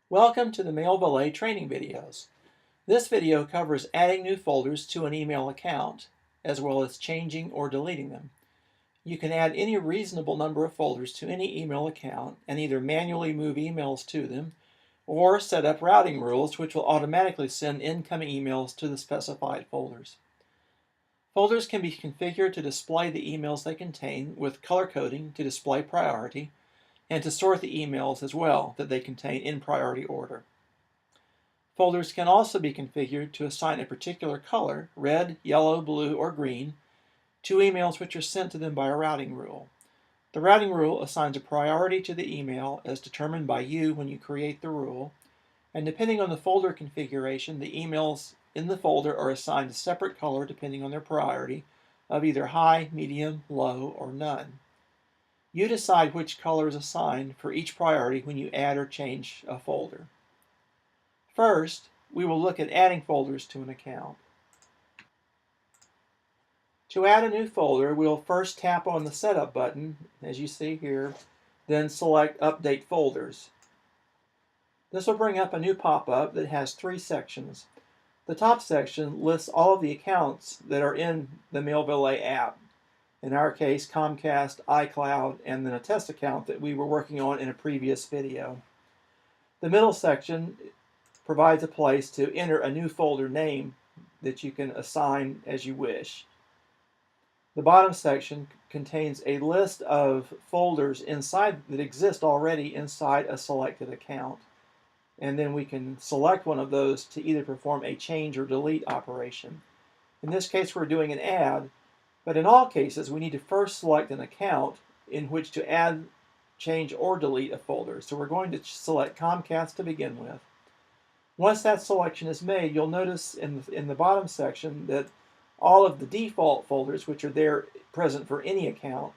Welcome to the MailValet training videos. This video covers adding new folders to an email account, as well as changing or deleting them. You can add any reasonable number of folders to any email account and either manually move emails to them or set up routing rules which will automatically send incoming emails to the specified folders. Folders can be configured to display the emails they contain with color coding to display priority, and to sort the emails as well that they contain in priority order. Folders can also be configured to assign a particular color, red, yellow, blue, or green, to emails which are sent to them by a routing rule. The routing rule assigns a priority to the email as determined by you when you create the rule, and depending on the folder configuration, the emails in the folder are assigned a separate color depending on their priority of either high, medium, low, or none. You decide which color is assigned for each priority when you add or change a folder. First, we will look at adding folders to an account. To add a new folder, we'll first tap on the Setup button, as you see here, then select Update Folders. This will bring up a new pop-up that has three sections. The top section lists all of the accounts that are in the MailValet app. In our case, Comcast, iCloud, and then a test account that we were working on in a previous video. The middle section provides a place to enter a new folder name that you can assign as you wish. The bottom section contains a list of folders inside that exist already inside a selected account. And then we can select one of those to either perform a change or delete operation. In this case, we're doing an add, but in all cases, we need to first select an account in which to add, change, or delete a folder. So we're going to select Comcast to begin with. Once that selection is made, you'll notice in the bottom section that all of the default folders, which are there present for any account,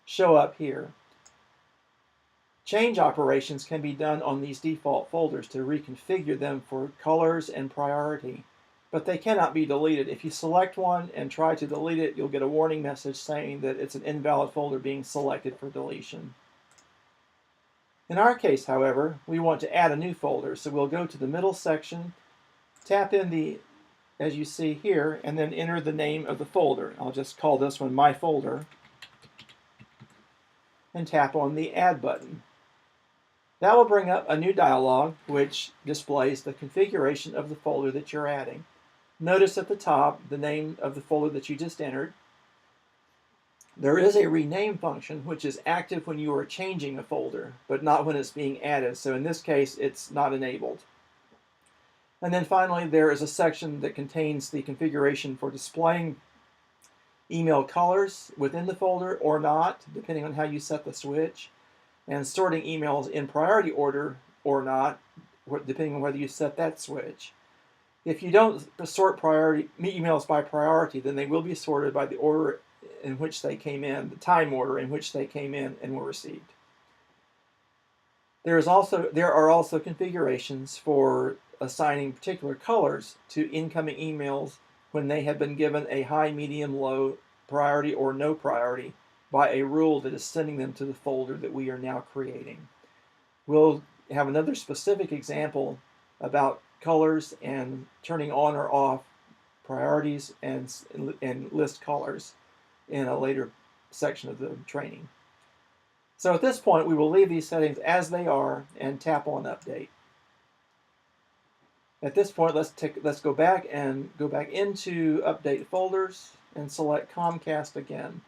show up here. Change operations can be done on these default folders to reconfigure them for colors and priority, but they cannot be deleted. If you select one and try to delete it, you'll get a warning message saying that it's an invalid folder being selected for deletion. In our case, however, we want to add a new folder, so we'll go to the middle section, tap in the, as you see here, and then enter the name of the folder. I'll just call this one My Folder, and tap on the Add button. That will bring up a new dialog which displays the configuration of the folder that you're adding. Notice at the top the name of the folder that you just entered. There is a rename function which is active when you are changing a folder, but not when it's being added. So in this case, it's not enabled. And then finally, there is a section that contains the configuration for displaying email colors within the folder or not, depending on how you set the switch, and sorting emails in priority order or not, depending on whether you set that switch. If you don't sort emails by priority, then they will be sorted by the order in which they came in, the time order in which they came in and were received. There are also configurations for assigning particular colors to incoming emails when they have been given a high, medium, low priority or no priority by a rule that is sending them to the folder that we are now creating. We'll have another specific example about colors and turning on or off priorities and list colors in a later section of the training. So at this point, we will leave these settings as they are and tap on Update. At this point, let's go back into Update Folders and select Comcast again.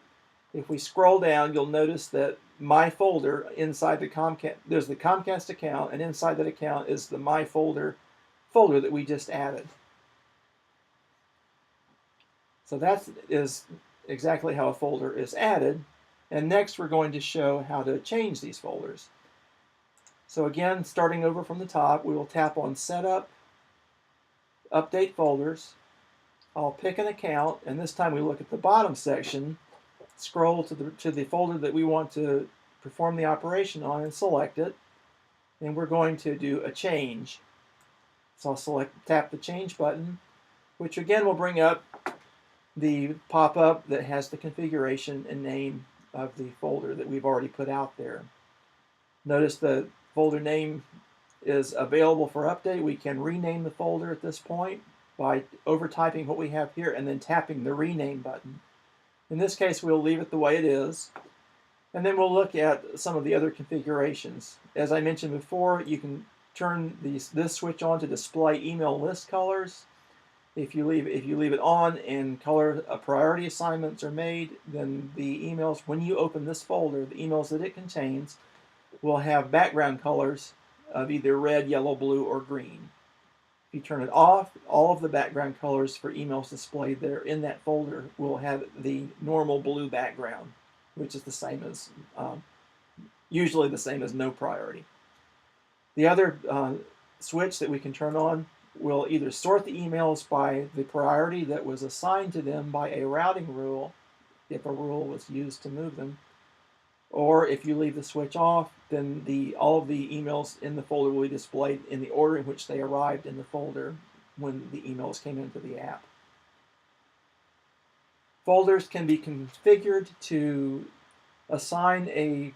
If we scroll down, you'll notice that My Folder inside the Comcast, there's the Comcast account, and inside that account is the My Folder folder that we just added. So that is exactly how a folder is added. And next, we're going to show how to change these folders. So again, starting over from the top, we will tap on Setup, Update Folders. I'll pick an account, and this time we look at the bottom section, scroll to the folder that we want to perform the operation on and select it. And we're going to do a change. So I'll tap the Change button, which again will bring up the pop-up that has the configuration and name of the folder that we've already put out there. Notice the folder name is available for update, we can rename the folder at this point by over-typing what we have here and then tapping the rename button. In this case, we'll leave it the way it is, and then we'll look at some of the other configurations. As I mentioned before, you can turn this switch on to display email list colors. If you leave it on and color priority assignments are made, then the emails, when you open this folder, the emails that it contains will have background colors of either red, yellow, blue, or green. If you turn it off, all of the background colors for emails displayed that are in that folder will have the normal blue background, which is the same as, usually the same as no priority. The other switch that we can turn on will either sort the emails by the priority that was assigned to them by a routing rule, if a rule was used to move them, or if you leave the switch off, then all of the emails in the folder will be displayed in the order in which they arrived in the folder when the emails came into the app. Folders can be configured to assign a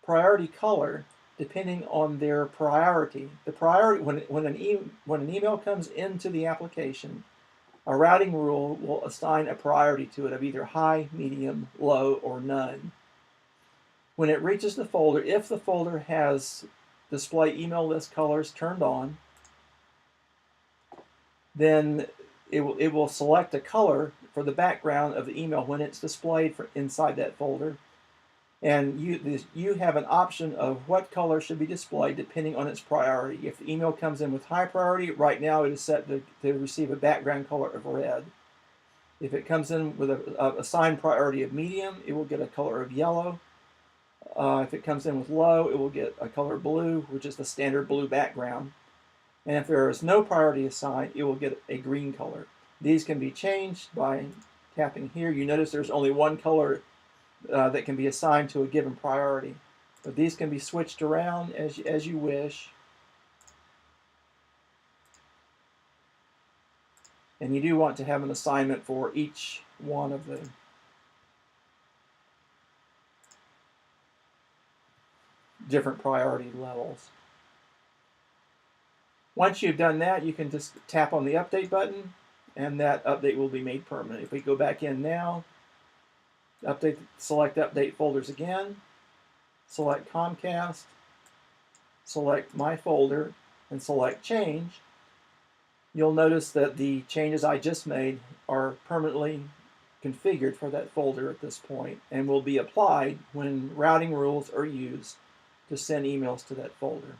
priority color depending on their priority. The priority, when an email comes into the application, a routing rule will assign a priority to it of either high, medium, low, or none. When it reaches the folder, if the folder has display email list colors turned on, then it will select a color for the background of the email when it's displayed inside that folder. And you have an option of what color should be displayed depending on its priority. If the email comes in with high priority, right now it is set to receive a background color of red. If it comes in with a assigned priority of medium, it will get a color of yellow. If it comes in with low, it will get a color blue, which is the standard blue background. And if there is no priority assigned, it will get a green color. These can be changed by tapping here. You notice there's only one color that can be assigned to a given priority. But these can be switched around as you wish. And you do want to have an assignment for each one of the different priority levels. Once you've done that, you can just tap on the update button and that update will be made permanent. If we go back in now, select update folders again, select Comcast, select my folder, and select change, you'll notice that the changes I just made are permanently configured for that folder at this point and will be applied when routing rules are used to send emails to that folder.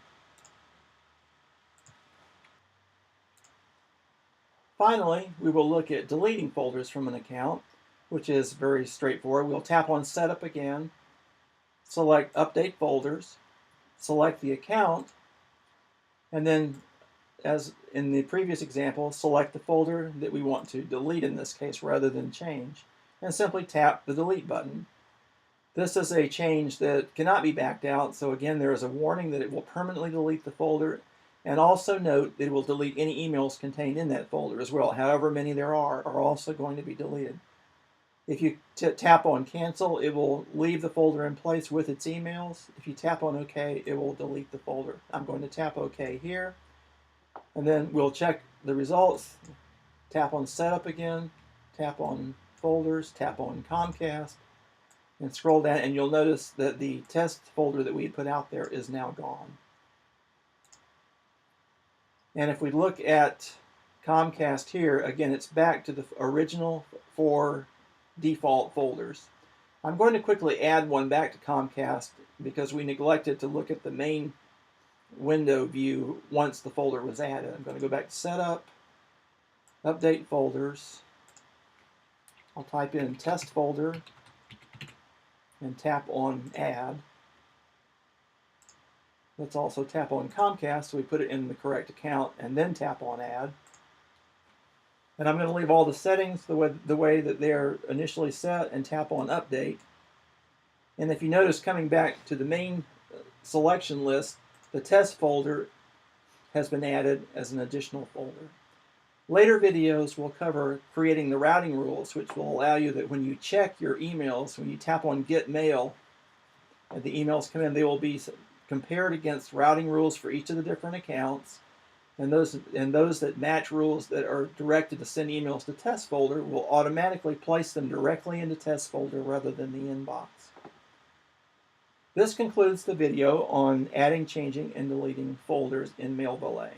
Finally, we will look at deleting folders from an account, which is very straightforward. We'll tap on Setup again, select Update Folders, select the account, and then, as in the previous example, select the folder that we want to delete in this case rather than change, and simply tap the Delete button. This is a change that cannot be backed out, so again there is a warning that it will permanently delete the folder, and also note that it will delete any emails contained in that folder as well. However many there are also going to be deleted. If you tap on Cancel, it will leave the folder in place with its emails. If you tap on OK, it will delete the folder. I'm going to tap OK here, and then we'll check the results. Tap on Setup again, tap on Folders, tap on Comcast, and scroll down, and you'll notice that the test folder that we had put out there is now gone. And if we look at Comcast here, again, it's back to the original 4 default folders. I'm going to quickly add one back to Comcast because we neglected to look at the main window view once the folder was added. I'm going to go back to Setup, Update Folders. I'll type in Test Folder and tap on Add. Let's also tap on Comcast so we put it in the correct account and then tap on Add. And I'm going to leave all the settings the way that they're initially set and tap on Update. And if you notice, coming back to the main selection list, the test folder has been added as an additional folder. Later videos will cover creating the routing rules, which will allow you that when you check your emails, when you tap on Get Mail, and the emails come in, they will be compare it against routing rules for each of the different accounts, and those that match rules that are directed to send emails to test folder will automatically place them directly into test folder rather than the inbox. This concludes the video on adding, changing, and deleting folders in MailValet.